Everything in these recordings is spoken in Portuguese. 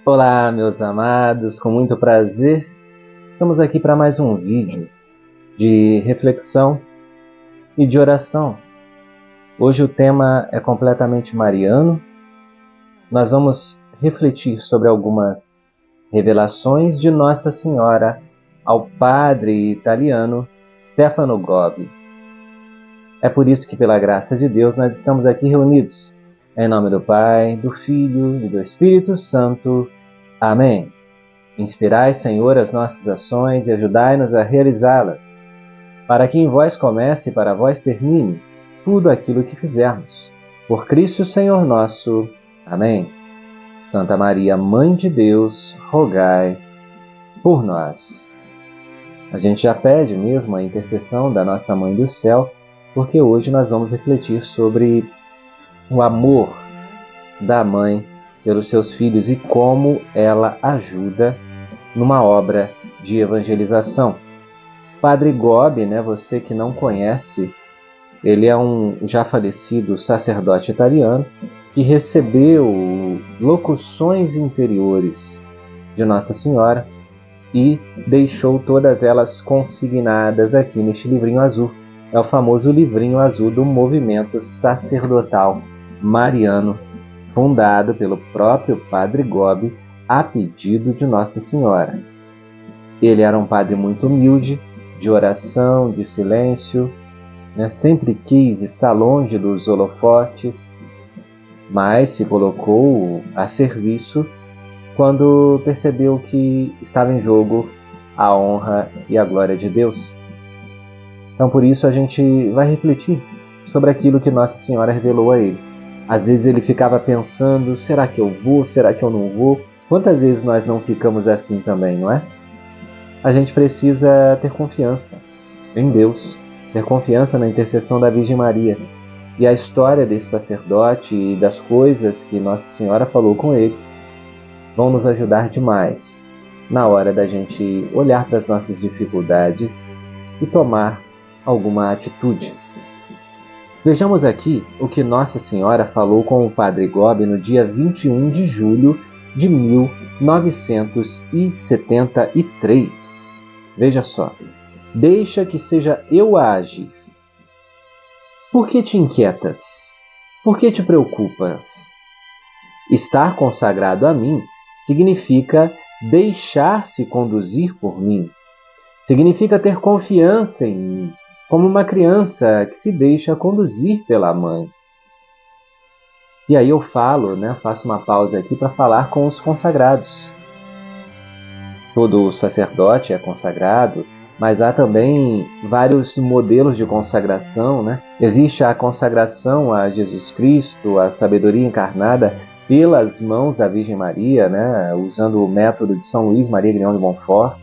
Olá, meus amados, com muito prazer, estamos aqui para mais um vídeo de reflexão e de oração. Hoje o tema é completamente mariano. Nós vamos refletir sobre algumas revelações de Nossa Senhora ao padre italiano Stefano Gobbi. É por isso que, pela graça de Deus, nós estamos aqui reunidos. Em nome do Pai, do Filho e do Espírito Santo. Amém. Inspirai, Senhor, as nossas ações e ajudai-nos a realizá-las, para que em vós comece e para vós termine tudo aquilo que fizermos. Por Cristo Senhor nosso. Amém. Santa Maria, Mãe de Deus, rogai por nós. A gente já pede mesmo a intercessão da nossa Mãe do Céu, porque hoje nós vamos refletir sobre o amor da mãe pelos seus filhos e como ela ajuda numa obra de evangelização. Padre Gobbi, você que não conhece, ele é um já falecido sacerdote italiano que recebeu locuções interiores de Nossa Senhora e deixou todas elas consignadas aqui neste livrinho azul. É o famoso livrinho azul do movimento sacerdotal mariano, fundado pelo próprio Padre Gobbi a pedido de Nossa Senhora. Ele era um padre muito humilde, de oração, de silêncio, sempre quis estar longe dos holofotes, mas se colocou a serviço quando percebeu que estava em jogo a honra e a glória de Deus. Então por isso a gente vai refletir sobre aquilo que Nossa Senhora revelou a ele. Às vezes ele ficava pensando, será que eu vou, será que eu não vou? Quantas vezes nós não ficamos assim também, não é? A gente precisa ter confiança em Deus, ter confiança na intercessão da Virgem Maria. E a história desse sacerdote e das coisas que Nossa Senhora falou com ele vão nos ajudar demais na hora da gente olhar para as nossas dificuldades e tomar alguma atitude. Vejamos aqui o que Nossa Senhora falou com o Padre Gobbi no dia 21 de julho de 1973. Veja só. Deixa que seja eu a agir. Por que te inquietas? Por que te preocupas? Estar consagrado a mim significa deixar-se conduzir por mim. Significa ter confiança em mim, como uma criança que se deixa conduzir pela mãe. E aí eu faço uma pausa aqui para falar com os consagrados. Todo sacerdote é consagrado, mas há também vários modelos de consagração, Existe a consagração a Jesus Cristo, a sabedoria encarnada pelas mãos da Virgem Maria, usando o método de São Luís Maria Grignion de Montfort.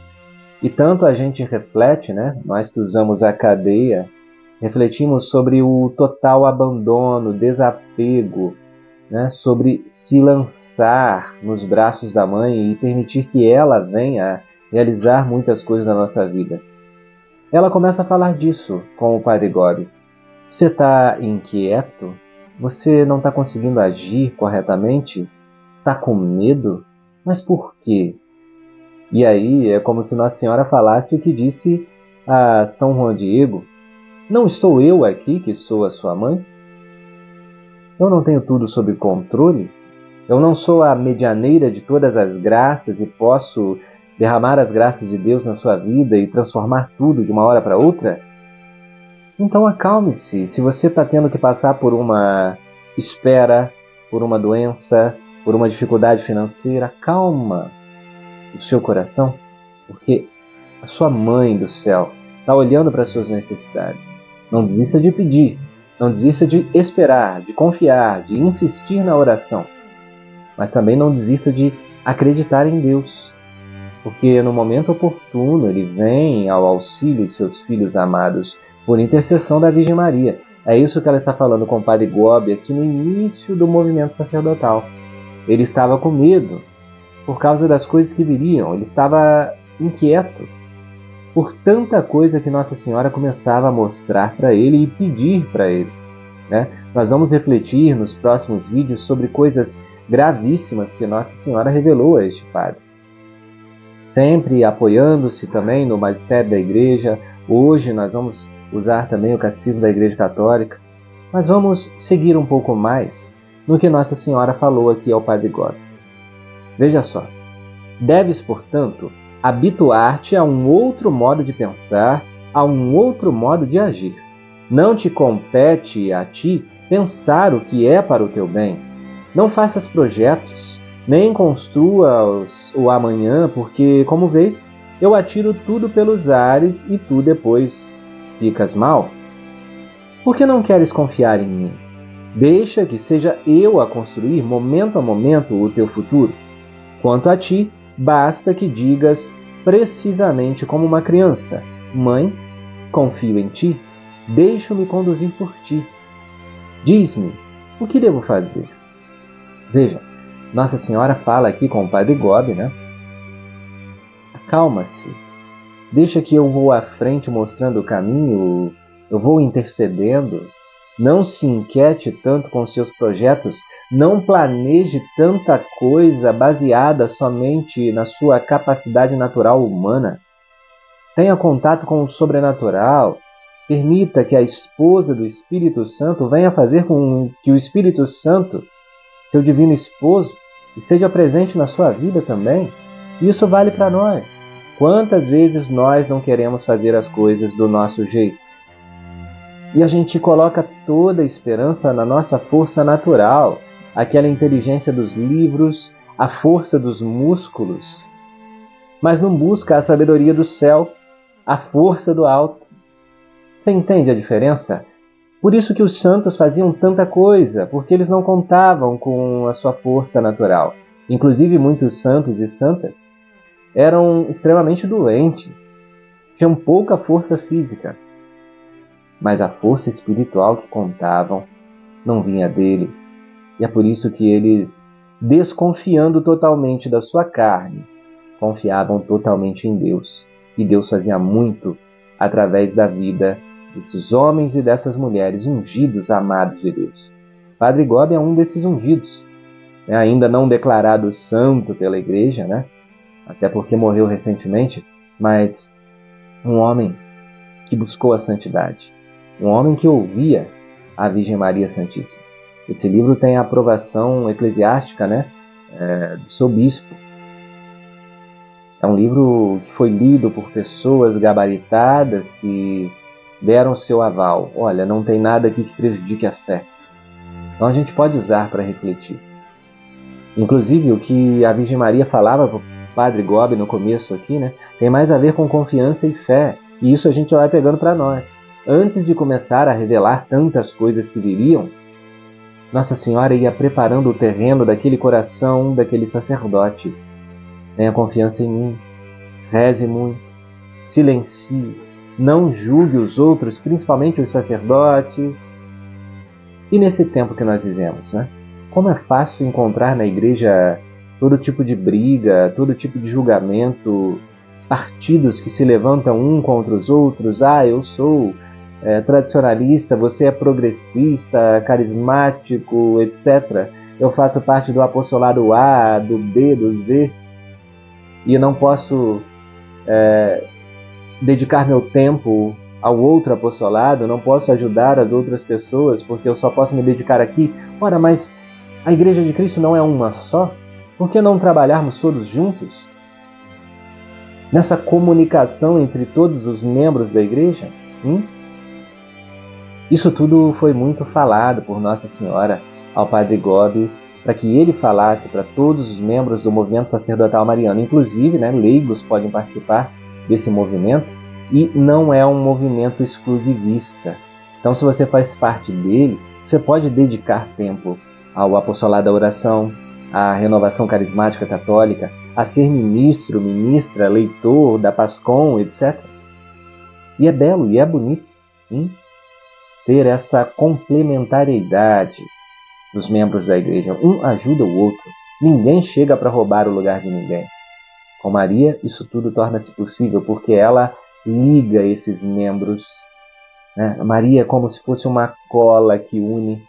E tanto a gente reflete, nós que usamos a cadeia, refletimos sobre o total abandono, desapego, sobre se lançar nos braços da mãe e permitir que ela venha realizar muitas coisas na nossa vida. Ela começa a falar disso com o Padre Gobbi. Você está inquieto? Você não está conseguindo agir corretamente? Está com medo? Mas por quê? E aí é como se Nossa Senhora falasse o que disse a São Juan Diego: não estou eu aqui que sou a sua mãe? Eu não tenho tudo sob controle? Eu não sou a medianeira de todas as graças e posso derramar as graças de Deus na sua vida e transformar tudo de uma hora para outra? Então acalme-se. Se você está tendo que passar por uma espera, por uma doença, por uma dificuldade financeira, calma o seu coração, porque a sua mãe do céu está olhando para as suas necessidades. Não desista de pedir, não desista de esperar, de confiar, de insistir na oração. Mas também não desista de acreditar em Deus, porque no momento oportuno Ele vem ao auxílio de seus filhos amados por intercessão da Virgem Maria. É isso que ela está falando com o Padre Gobbi aqui no início do movimento sacerdotal. Ele estava com medo por causa das coisas que viriam, ele estava inquieto por tanta coisa que Nossa Senhora começava a mostrar para ele e pedir para ele. né? Nós vamos refletir nos próximos vídeos sobre coisas gravíssimas que Nossa Senhora revelou a este padre. Sempre apoiando-se também no magistério da Igreja. Hoje nós vamos usar também o Catecismo da Igreja Católica, mas vamos seguir um pouco mais no que Nossa Senhora falou aqui ao Padre Gobi. Veja só, deves, portanto, habituar-te a um outro modo de pensar, a um outro modo de agir. Não te compete a ti pensar o que é para o teu bem. Não faças projetos, nem construa o amanhã, porque, como vês, eu atiro tudo pelos ares e tu depois ficas mal. Por que não queres confiar em mim? Deixa que seja eu a construir, momento a momento, o teu futuro. Quanto a ti, basta que digas precisamente como uma criança: Mãe, confio em ti, deixo-me conduzir por ti. Diz-me, o que devo fazer? Veja, Nossa Senhora fala aqui com o Padre Gobi, né? Acalma-se, deixa que eu vou à frente mostrando o caminho, eu vou intercedendo. Não se inquiete tanto com seus projetos, não planeje tanta coisa baseada somente na sua capacidade natural humana. Tenha contato com o sobrenatural. Permita que a esposa do Espírito Santo venha fazer com que o Espírito Santo, seu divino esposo, esteja presente na sua vida também. Isso vale para nós. Quantas vezes nós não queremos fazer as coisas do nosso jeito? E a gente coloca toda a esperança na nossa força natural, aquela inteligência dos livros, a força dos músculos, mas não busca a sabedoria do céu, a força do alto. Você entende a diferença? Por isso que os santos faziam tanta coisa, porque eles não contavam com a sua força natural. Inclusive, muitos santos e santas eram extremamente doentes, tinham pouca força física, mas a força espiritual que contavam não vinha deles. E é por isso que eles, desconfiando totalmente da sua carne, confiavam totalmente em Deus. E Deus fazia muito através da vida desses homens e dessas mulheres ungidos, amados de Deus. Padre Gobi é um desses ungidos, né? Ainda não declarado santo pela Igreja, né? Até porque morreu recentemente, mas um homem que buscou a santidade, um homem que ouvia a Virgem Maria Santíssima. Esse livro tem a aprovação eclesiástica, né, do seu bispo. É um livro que foi lido por pessoas gabaritadas que deram seu aval. Olha, não tem nada aqui que prejudique a fé. Então a gente pode usar para refletir. Inclusive, o que a Virgem Maria falava para o Padre Gobi no começo aqui, né, tem mais a ver com confiança e fé. E isso a gente vai pegando para nós. Antes de começar a revelar tantas coisas que viriam, Nossa Senhora ia preparando o terreno daquele coração, daquele sacerdote. Tenha confiança em mim, reze muito, silencie, não julgue os outros, principalmente os sacerdotes. E nesse tempo que nós vivemos, né? Como é fácil encontrar na igreja todo tipo de briga, todo tipo de julgamento, partidos que se levantam um contra os outros. Ah, eu sou tradicionalista, você é progressista, carismático, etc. Eu faço parte do apostolado A, do B, do Z, e não posso dedicar meu tempo ao outro apostolado, não posso ajudar as outras pessoas, porque eu só posso me dedicar aqui. Ora, mas a Igreja de Cristo não é uma só? Por que não trabalharmos todos juntos? Nessa comunicação entre todos os membros da Igreja? Isso tudo foi muito falado por Nossa Senhora ao Padre Gobi, para que ele falasse para todos os membros do movimento sacerdotal mariano. Inclusive, né, leigos podem participar desse movimento, e não é um movimento exclusivista. Então, se você faz parte dele, você pode dedicar tempo ao apostolado da oração, à renovação carismática católica, a ser ministro, ministra, leitor da PASCOM, etc. E é belo, e é bonito ter essa complementariedade dos membros da igreja. Um ajuda o outro. Ninguém chega para roubar o lugar de ninguém. Com Maria, isso tudo torna-se possível, porque ela liga esses membros, né? Maria é como se fosse uma cola que une.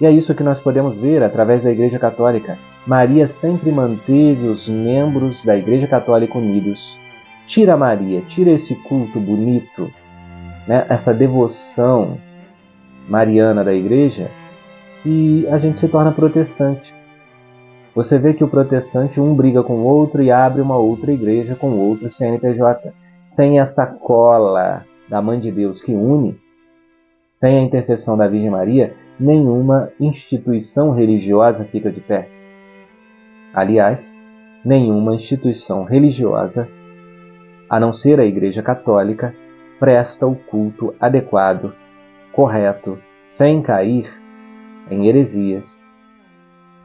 E é isso que nós podemos ver através da Igreja Católica. Maria sempre manteve os membros da Igreja Católica unidos. Tira Maria, tira esse culto bonito, né? Essa devoção mariana da Igreja, e a gente se torna protestante. Você vê que o protestante um briga com o outro e abre uma outra igreja com outro CNPJ. Sem essa cola da Mãe de Deus que une, sem a intercessão da Virgem Maria, nenhuma instituição religiosa fica de pé. Aliás, nenhuma instituição religiosa, a não ser a Igreja Católica, presta o culto adequado, correto, sem cair em heresias.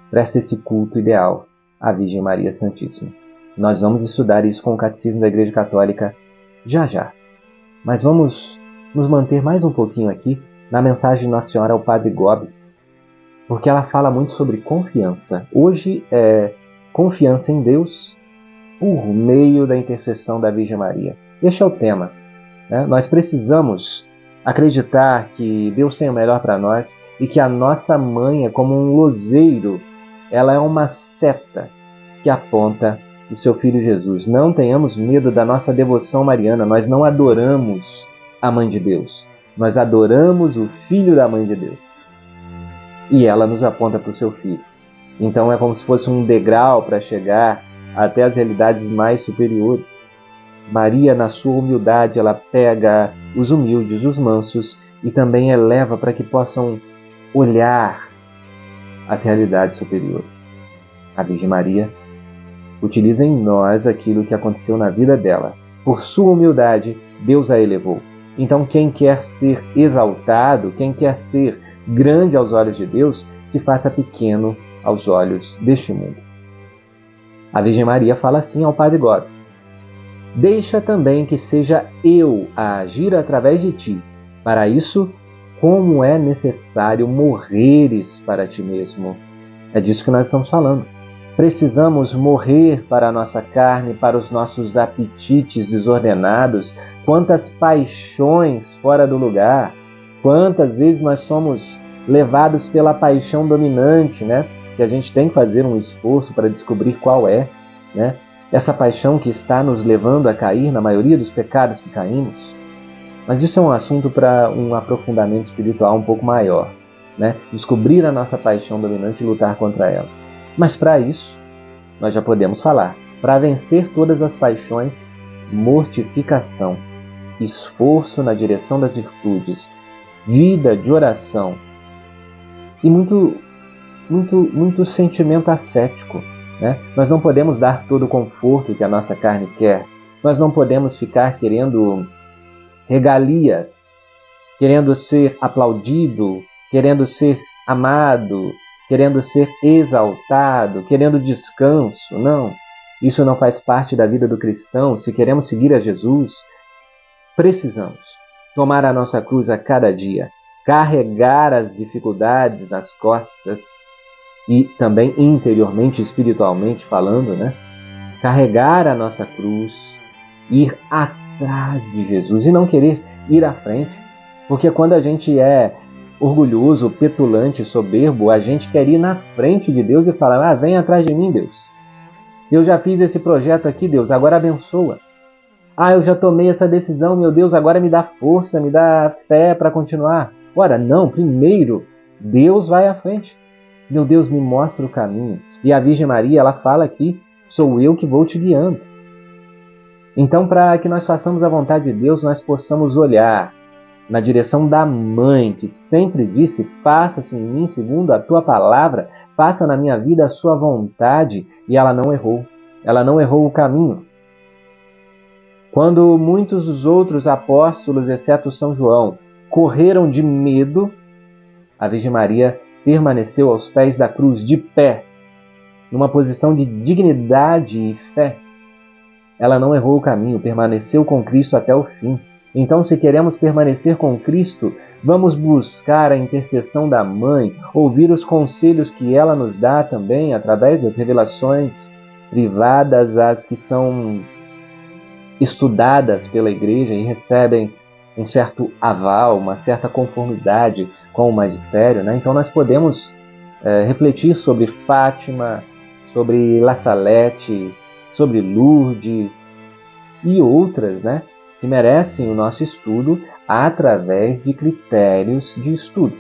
Presta esse culto ideal à Virgem Maria Santíssima. Nós vamos estudar isso com o Catecismo da Igreja Católica já já. Mas vamos nos manter mais um pouquinho aqui na mensagem de Nossa Senhora ao Padre Gobi, porque ela fala muito sobre confiança. Hoje é confiança em Deus por meio da intercessão da Virgem Maria. Este é o tema, né? Nós precisamos acreditar que Deus tem o melhor para nós e que a nossa mãe é como um lozeiro, ela é uma seta que aponta o seu Filho Jesus. Não tenhamos medo da nossa devoção mariana, nós não adoramos a Mãe de Deus, nós adoramos o Filho da Mãe de Deus. E ela nos aponta para o seu Filho. Então é como se fosse um degrau para chegar até as realidades mais superiores. Maria, na sua humildade, ela pega os humildes, os mansos, e também eleva para que possam olhar as realidades superiores. A Virgem Maria utiliza em nós aquilo que aconteceu na vida dela. Por sua humildade, Deus a elevou. Então, quem quer ser exaltado, quem quer ser grande aos olhos de Deus, se faça pequeno aos olhos deste mundo. A Virgem Maria fala assim ao Padre Gobi: deixa também que seja eu a agir através de ti. Para isso, como é necessário morreres para ti mesmo. É disso que nós estamos falando. Precisamos morrer para a nossa carne, para os nossos apetites desordenados. Quantas paixões fora do lugar. Quantas vezes nós somos levados pela paixão dominante, né? Que a gente tem que fazer um esforço para descobrir qual é, né? Essa paixão que está nos levando a cair na maioria dos pecados que caímos. Mas isso é um assunto para um aprofundamento espiritual um pouco maior, né? Descobrir a nossa paixão dominante e lutar contra ela. Mas para isso, nós já podemos falar. Para vencer todas as paixões, mortificação, esforço na direção das virtudes, vida de oração e muito sentimento ascético, né? Nós não podemos dar todo o conforto que a nossa carne quer. Nós não podemos ficar querendo regalias, querendo ser aplaudido, querendo ser amado, querendo ser exaltado, querendo descanso. Não, isso não faz parte da vida do cristão. Se queremos seguir a Jesus, precisamos tomar a nossa cruz a cada dia, carregar as dificuldades nas costas e também interiormente, espiritualmente falando, né? Carregar a nossa cruz, ir atrás de Jesus e não querer ir à frente, porque quando a gente é orgulhoso, petulante, soberbo, a gente quer ir na frente de Deus e falar: vem atrás de mim, Deus. Eu já fiz esse projeto aqui, Deus, agora abençoa. Eu já tomei essa decisão, meu Deus, agora me dá força, me dá fé para continuar. Ora, não, primeiro, Deus vai à frente. Meu Deus, me mostra o caminho. E a Virgem Maria, ela fala aqui: sou eu que vou te guiando. Então, para que nós façamos a vontade de Deus, nós possamos olhar na direção da Mãe, que sempre disse: faça-se em mim segundo a tua palavra, faça na minha vida a sua vontade. E ela não errou. Ela não errou o caminho. Quando muitos dos outros apóstolos, exceto São João, correram de medo, a Virgem Maria permaneceu aos pés da cruz, de pé, numa posição de dignidade e fé. Ela não errou o caminho, permaneceu com Cristo até o fim. Então, se queremos permanecer com Cristo, vamos buscar a intercessão da Mãe, ouvir os conselhos que ela nos dá também, através das revelações privadas, as que são estudadas pela Igreja e recebem um certo aval, uma certa conformidade com o magistério, né? Então nós podemos refletir sobre Fátima, sobre La Salette, sobre Lourdes e outras, né, que merecem o nosso estudo através de critérios de estudo.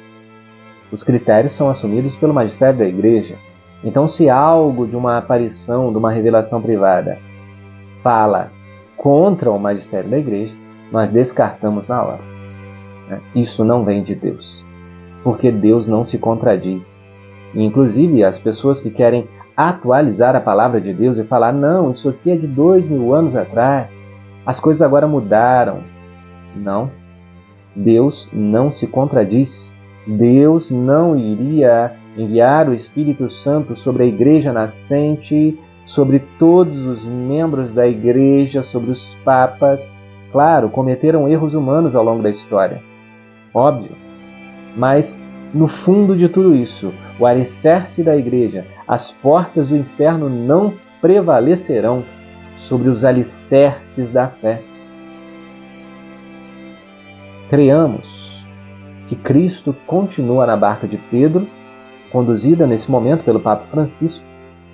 Os critérios são assumidos pelo magistério da Igreja. Então, se algo de uma aparição, de uma revelação privada, fala contra o magistério da Igreja, nós descartamos na hora. Isso não vem de Deus, porque Deus não se contradiz. E, inclusive, as pessoas que querem atualizar a palavra de Deus e falar, não, isso aqui é de 2000 anos atrás, as coisas agora mudaram. Não, Deus não se contradiz. Deus não iria enviar o Espírito Santo sobre a igreja nascente, sobre todos os membros da igreja, sobre os papas. Claro, cometeram erros humanos ao longo da história, óbvio, mas no fundo de tudo isso, o alicerce da igreja, as portas do inferno não prevalecerão sobre os alicerces da fé. Creamos que Cristo continua na barca de Pedro, conduzida nesse momento pelo Papa Francisco.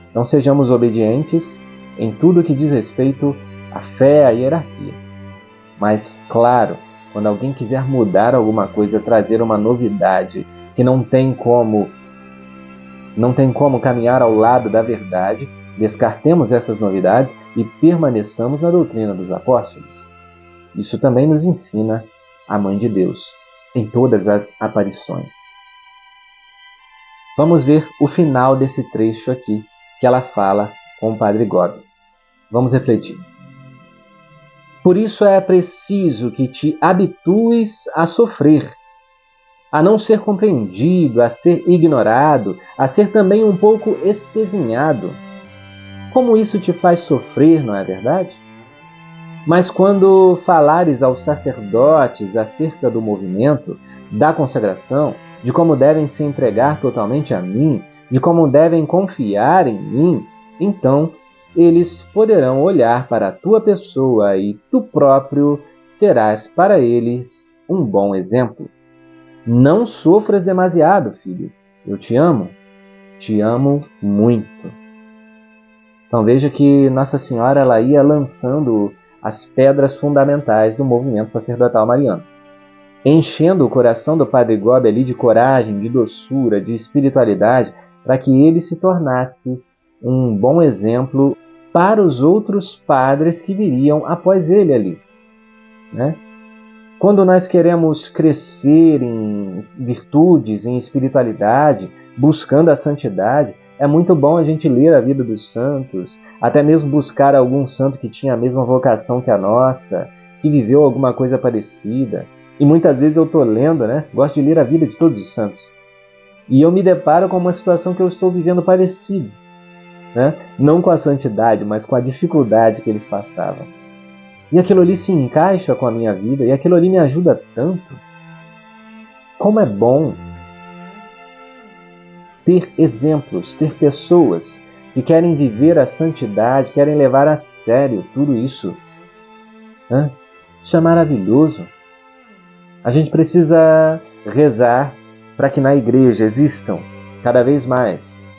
Então sejamos obedientes em tudo que diz respeito à fé, à hierarquia. Mas, claro, quando alguém quiser mudar alguma coisa, trazer uma novidade que não tem como caminhar ao lado da verdade, descartemos essas novidades e permaneçamos na doutrina dos apóstolos. Isso também nos ensina a Mãe de Deus em todas as aparições. Vamos ver o final desse trecho aqui, que ela fala com o Padre Gobi. Vamos refletir. Por isso é preciso que te habitues a sofrer, a não ser compreendido, a ser ignorado, a ser também um pouco espezinhado. Como isso te faz sofrer, não é verdade? Mas quando falares aos sacerdotes acerca do movimento, da consagração, de como devem se entregar totalmente a mim, de como devem confiar em mim, então eles poderão olhar para a tua pessoa e tu próprio serás para eles um bom exemplo. Não sofras demasiado, filho. Eu te amo muito. Então veja que Nossa Senhora ela ia lançando as pedras fundamentais do movimento sacerdotal mariano, enchendo o coração do Padre Gobi ali de coragem, de doçura, de espiritualidade, para que ele se tornasse um bom exemplo para os outros padres que viriam após ele ali, né? Quando nós queremos crescer em virtudes, em espiritualidade, buscando a santidade, é muito bom a gente ler a vida dos santos, até mesmo buscar algum santo que tinha a mesma vocação que a nossa, que viveu alguma coisa parecida. E muitas vezes eu estou lendo, né? Gosto de ler a vida de todos os santos. E eu me deparo com uma situação que eu estou vivendo parecida, né? Não com a santidade, mas com a dificuldade que eles passavam. E aquilo ali se encaixa com a minha vida, e aquilo ali me ajuda tanto. Como é bom ter exemplos, ter pessoas que querem viver a santidade, querem levar a sério tudo isso. Isso é maravilhoso. A gente precisa rezar para que na igreja existam cada vez mais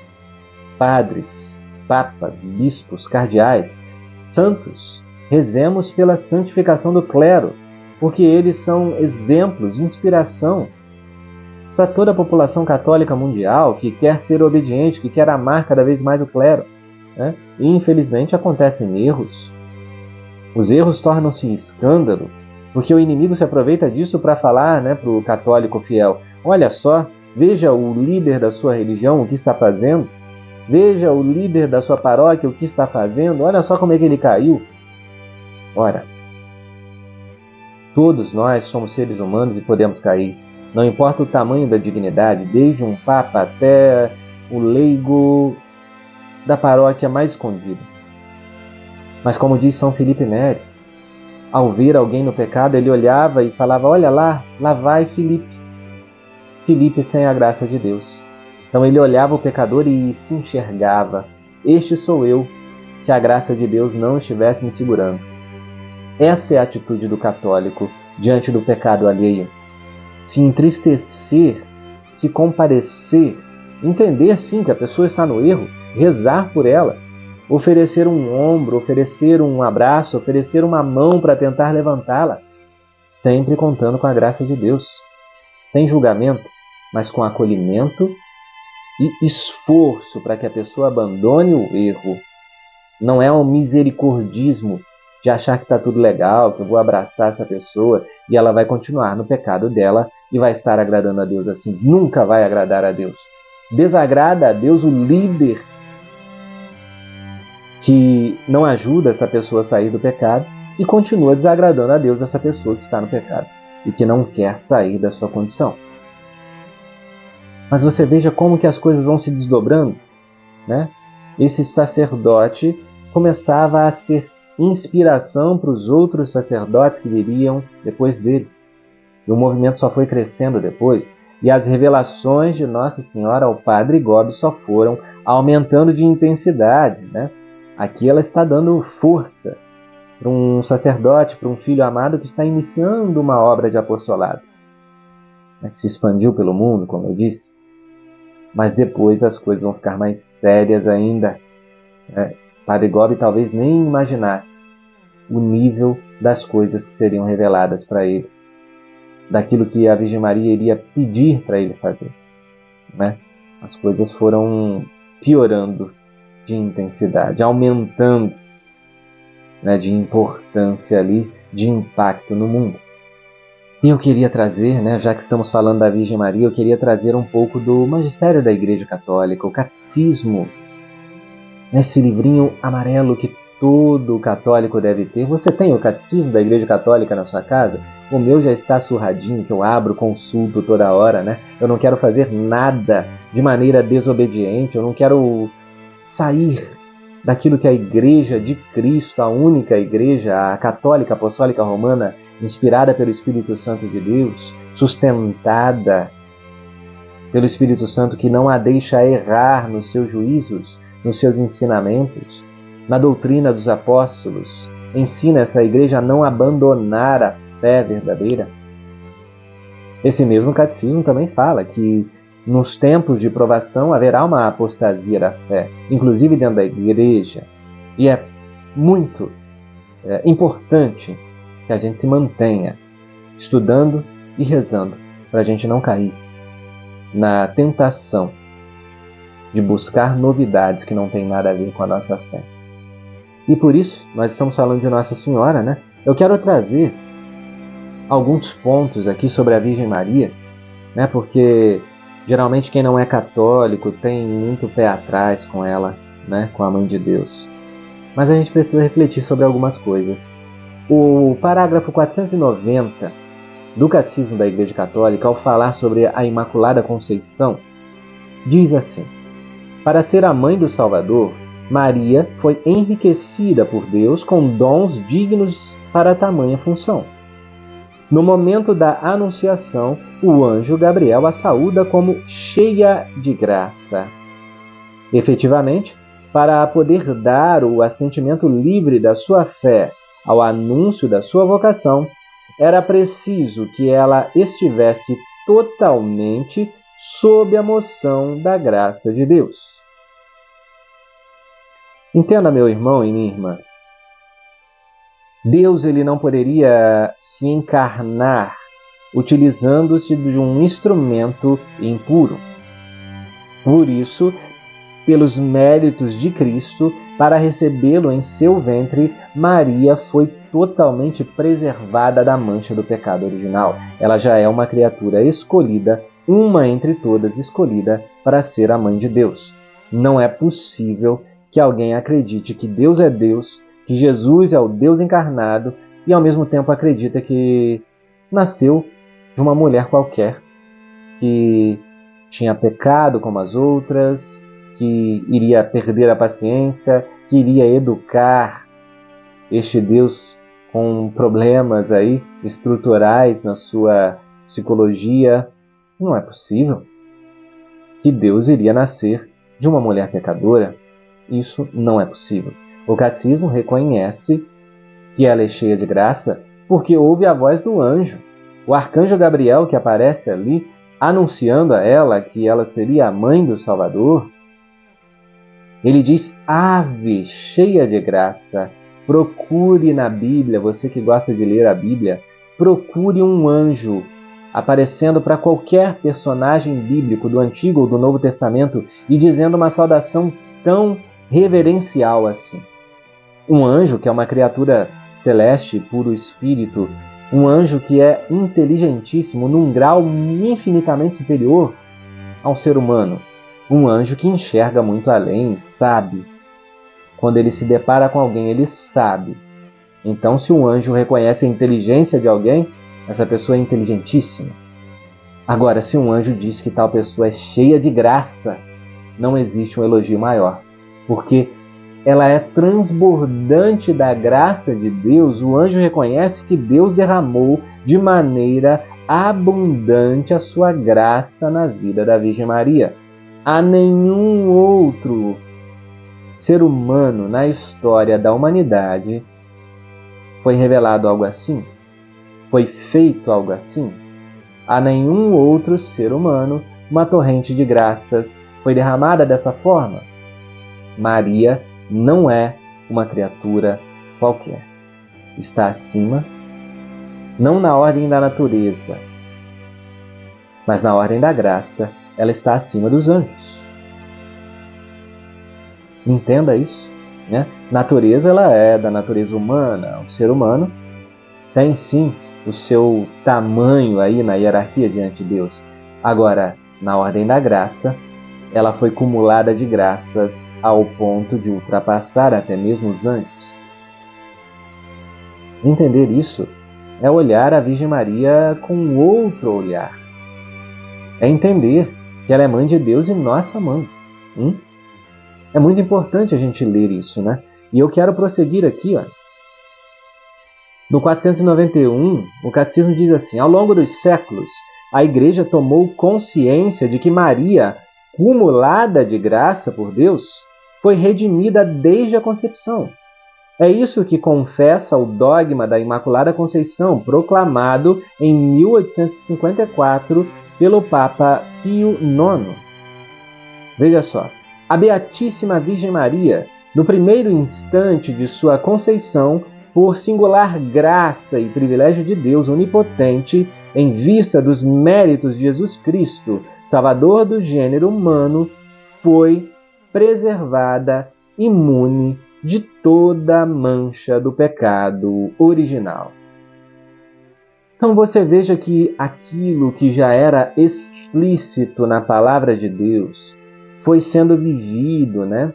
padres, papas, bispos, cardeais, santos. Rezemos pela santificação do clero, porque eles são exemplos, inspiração para toda a população católica mundial que quer ser obediente, que quer amar cada vez mais o clero, né? E infelizmente acontecem erros. Os erros tornam-se escândalo, porque o inimigo se aproveita disso para falar, né, para o católico fiel: olha só, veja o líder da sua religião o que está fazendo, veja o líder da sua paróquia o que está fazendo, olha só como é que ele caiu. Ora, todos nós somos seres humanos e podemos cair. Não importa o tamanho da dignidade, desde um papa até o leigo da paróquia mais escondida. Mas como diz São Felipe Neri, ao ver alguém no pecado, ele olhava e falava: olha lá vai Felipe. Felipe sem a graça de Deus. Então ele olhava o pecador e se enxergava: este sou eu, se a graça de Deus não estivesse me segurando. Essa é a atitude do católico diante do pecado alheio, se entristecer, se compadecer, entender sim que a pessoa está no erro, rezar por ela, oferecer um ombro, oferecer um abraço, oferecer uma mão para tentar levantá-la, sempre contando com a graça de Deus, sem julgamento, mas com acolhimento e esforço para que a pessoa abandone o erro. Não é um misericordismo de achar que está tudo legal, que eu vou abraçar essa pessoa e ela vai continuar no pecado dela e vai estar agradando a Deus assim. Nunca vai agradar a Deus. Desagrada a Deus o líder que não ajuda essa pessoa a sair do pecado e continua desagradando a Deus essa pessoa que está no pecado e que não quer sair da sua condição. Mas você veja como que as coisas vão se desdobrando, né? Esse sacerdote começava a ser inspiração para os outros sacerdotes que viriam depois dele. E o movimento só foi crescendo depois, e as revelações de Nossa Senhora ao Padre Gobi só foram aumentando de intensidade, né? Aqui ela está dando força para um sacerdote, para um filho amado que está iniciando uma obra de apostolado, né? Que se expandiu pelo mundo, como eu disse. Mas depois as coisas vão ficar mais sérias ainda. Padre Gobi talvez nem imaginasse o nível das coisas que seriam reveladas para ele, daquilo que a Virgem Maria iria pedir para ele fazer, né? As coisas foram piorando de intensidade, aumentando, né, de importância ali, de impacto no mundo. E eu queria trazer, né, já que estamos falando da Virgem Maria, eu queria trazer um pouco do magistério da Igreja Católica, o Catecismo, esse livrinho amarelo que todo católico deve ter. Você tem o Catecismo da Igreja Católica na sua casa? O meu já está surradinho, que eu abro, consulto toda hora, né? Eu não quero fazer nada de maneira desobediente, eu não quero sair daquilo que a Igreja de Cristo, a única Igreja, a Católica Apostólica Romana, inspirada pelo Espírito Santo de Deus, sustentada pelo Espírito Santo, que não a deixa errar nos seus juízos, nos seus ensinamentos, na doutrina dos apóstolos, ensina essa Igreja a não abandonar a fé verdadeira. Esse mesmo catecismo também fala que nos tempos de provação haverá uma apostasia da fé, inclusive dentro da Igreja. E é muito importante que a gente se mantenha estudando e rezando para a gente não cair na tentação de buscar novidades que não têm nada a ver com a nossa fé. E por isso, nós estamos falando de Nossa Senhora, né? Eu quero trazer alguns pontos aqui sobre a Virgem Maria, né? Porque geralmente quem não é católico tem muito pé atrás com ela, né? Com a Mãe de Deus. Mas a gente precisa refletir sobre algumas coisas. O parágrafo 490 do Catecismo da Igreja Católica, ao falar sobre a Imaculada Conceição, diz assim: para ser a mãe do Salvador, Maria foi enriquecida por Deus com dons dignos para tamanha função. No momento da Anunciação, o anjo Gabriel a saúda como cheia de graça. Efetivamente, para poder dar o assentimento livre da sua fé ao anúncio da sua vocação, era preciso que ela estivesse totalmente sob a moção da graça de Deus. Entenda, meu irmão e minha irmã, Deus ele não poderia se encarnar utilizando-se de um instrumento impuro. Por isso, pelos méritos de Cristo, para recebê-lo em seu ventre, Maria foi totalmente preservada da mancha do pecado original. Ela já é uma criatura escolhida, uma entre todas escolhida para ser a mãe de Deus. Não é possível que alguém acredite que Deus é Deus, que Jesus é o Deus encarnado e ao mesmo tempo acredita que nasceu de uma mulher qualquer, que tinha pecado como as outras, que iria perder a paciência, que iria educar este Deus com problemas aí estruturais na sua psicologia. Não é possível que Deus iria nascer de uma mulher pecadora. Isso não é possível. O Catecismo reconhece que ela é cheia de graça porque ouve a voz do anjo. O arcanjo Gabriel, que aparece ali, anunciando a ela que ela seria a mãe do Salvador, ele diz: ave, cheia de graça. Procure na Bíblia, você que gosta de ler a Bíblia, procure um anjo aparecendo para qualquer personagem bíblico do Antigo ou do Novo Testamento e dizendo uma saudação tão reverencial assim. Um anjo que é uma criatura celeste, puro espírito, um anjo que é inteligentíssimo num grau infinitamente superior ao ser humano. Um anjo que enxerga muito além, sabe. Quando ele se depara com alguém, ele sabe. Então, se um anjo reconhece a inteligência de alguém, essa pessoa é inteligentíssima. Agora, se um anjo diz que tal pessoa é cheia de graça, não existe um elogio maior. Porque ela é transbordante da graça de Deus. O anjo reconhece que Deus derramou de maneira abundante a sua graça na vida da Virgem Maria. A nenhum outro ser humano na história da humanidade foi revelado algo assim? Foi feito algo assim? A nenhum outro ser humano uma torrente de graças foi derramada dessa forma? Maria não é uma criatura qualquer. Está acima, não na ordem da natureza, mas na ordem da graça, ela está acima dos anjos. Entenda isso, né? Natureza, ela é da natureza humana. O ser humano tem sim o seu tamanho aí na hierarquia diante de Deus. Agora, na ordem da graça, ela foi cumulada de graças ao ponto de ultrapassar até mesmo os anjos. Entender isso é olhar a Virgem Maria com outro olhar. É entender que ela é mãe de Deus e nossa mãe. É muito importante a gente ler isso, né? E eu quero prosseguir aqui, ó. No 491, o Catecismo diz assim: ao longo dos séculos, a Igreja tomou consciência de que Maria, cumulada de graça por Deus, foi redimida desde a concepção. É isso que confessa o dogma da Imaculada Conceição, proclamado em 1854 pelo Papa Pio IX. Veja só. A Beatíssima Virgem Maria, no primeiro instante de sua conceição, por singular graça e privilégio de Deus onipotente, em vista dos méritos de Jesus Cristo, Salvador do gênero humano, foi preservada imune de toda mancha do pecado original. Então você veja que aquilo que já era explícito na palavra de Deus foi sendo vivido, né?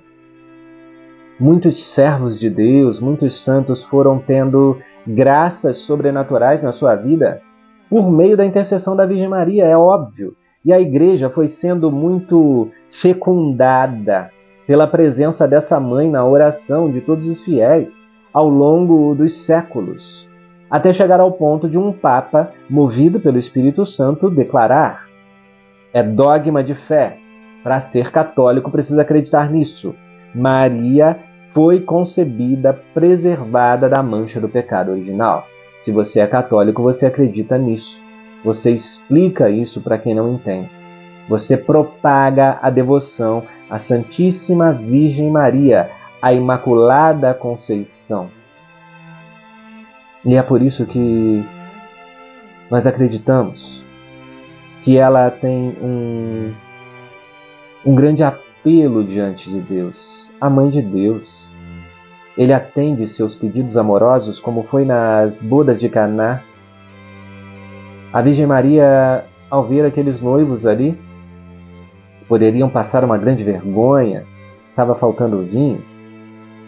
Muitos servos de Deus, muitos santos foram tendo graças sobrenaturais na sua vida por meio da intercessão da Virgem Maria, é óbvio. E a Igreja foi sendo muito fecundada pela presença dessa mãe na oração de todos os fiéis ao longo dos séculos, até chegar ao ponto de um Papa, movido pelo Espírito Santo, declarar: é dogma de fé. Para ser católico, precisa acreditar nisso. Maria foi concebida, preservada da mancha do pecado original. Se você é católico, você acredita nisso. Você explica isso para quem não entende. Você propaga a devoção à Santíssima Virgem Maria, à Imaculada Conceição. E é por isso que nós acreditamos que ela tem um grande apelo diante de Deus, a Mãe de Deus. Ele atende seus pedidos amorosos, como foi nas bodas de Caná. A Virgem Maria, ao ver aqueles noivos ali, poderiam passar uma grande vergonha, estava faltando vinho,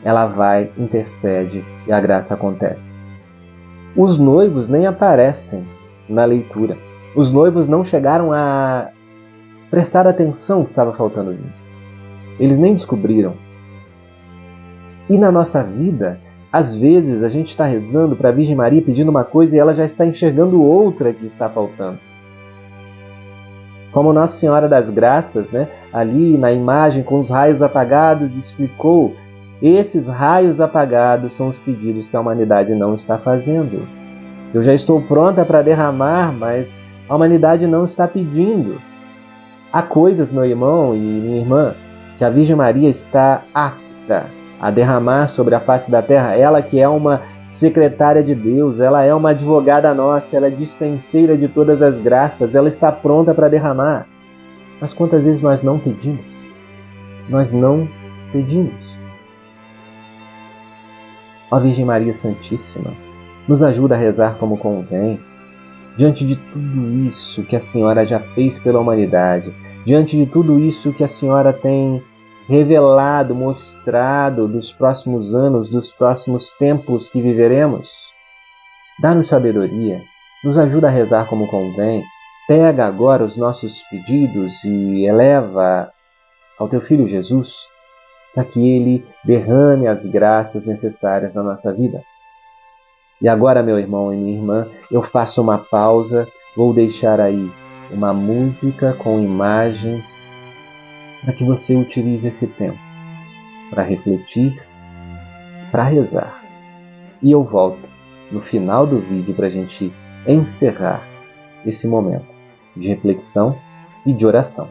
ela vai, intercede e a graça acontece. Os noivos nem aparecem na leitura. Os noivos não chegaram a prestar atenção que estava faltando vinho. Eles nem descobriram. E na nossa vida, às vezes a gente está rezando para a Virgem Maria pedindo uma coisa e ela já está enxergando outra que está faltando. Como Nossa Senhora das Graças, né, ali na imagem com os raios apagados, explicou: esses raios apagados são os pedidos que a humanidade não está fazendo. Eu já estou pronta para derramar, mas a humanidade não está pedindo. Há coisas, meu irmão e minha irmã, que a Virgem Maria está apta a derramar sobre a face da terra. Ela que é uma secretária de Deus, ela é uma advogada nossa, ela é dispenseira de todas as graças, ela está pronta para derramar. Mas quantas vezes nós não pedimos? Nós não pedimos. Ó Virgem Maria Santíssima, nos ajuda a rezar como convém. Diante de tudo isso que a Senhora já fez pela humanidade, diante de tudo isso que a Senhora tem revelado, mostrado dos próximos anos, dos próximos tempos que viveremos, dá-nos sabedoria, nos ajuda a rezar como convém, pega agora os nossos pedidos e eleva ao Teu Filho Jesus, para que Ele derrame as graças necessárias na nossa vida. E agora, meu irmão e minha irmã, eu faço uma pausa, vou deixar aí uma música com imagens para que você utilize esse tempo para refletir, para rezar. E eu volto no final do vídeo para a gente encerrar esse momento de reflexão e de oração.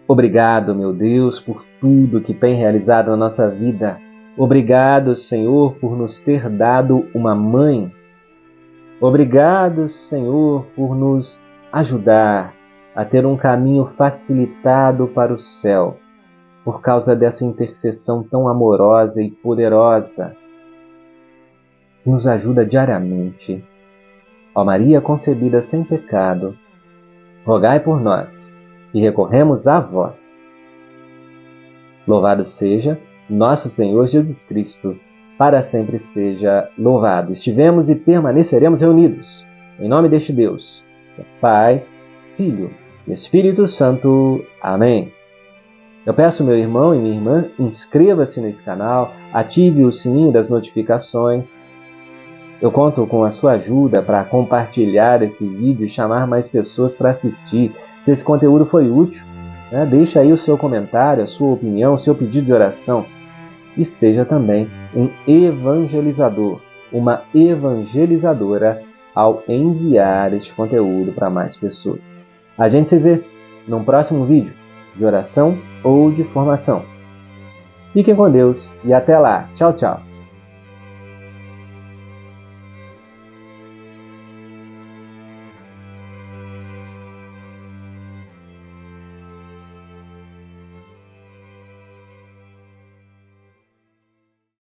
Obrigado, meu Deus, por tudo que tem realizado na nossa vida. Obrigado, Senhor, por nos ter dado uma mãe. Obrigado, Senhor, por nos ajudar a ter um caminho facilitado para o céu, por causa dessa intercessão tão amorosa e poderosa que nos ajuda diariamente. Ó Maria concebida sem pecado, rogai por nós, que recorremos a vós. Louvado seja nosso Senhor Jesus Cristo, para sempre seja louvado. Estivemos e permaneceremos reunidos, em nome deste Deus, Pai, Filho e Espírito Santo. Amém. Eu peço, meu irmão e minha irmã, inscreva-se nesse canal, ative o sininho das notificações. Eu conto com a sua ajuda para compartilhar esse vídeo e chamar mais pessoas para assistir. Se esse conteúdo foi útil, deixa aí o seu comentário, a sua opinião, o seu pedido de oração. E seja também um evangelizador, uma evangelizadora ao enviar este conteúdo para mais pessoas. A gente se vê num próximo vídeo de oração ou de formação. Fiquem com Deus e até lá. Tchau, tchau.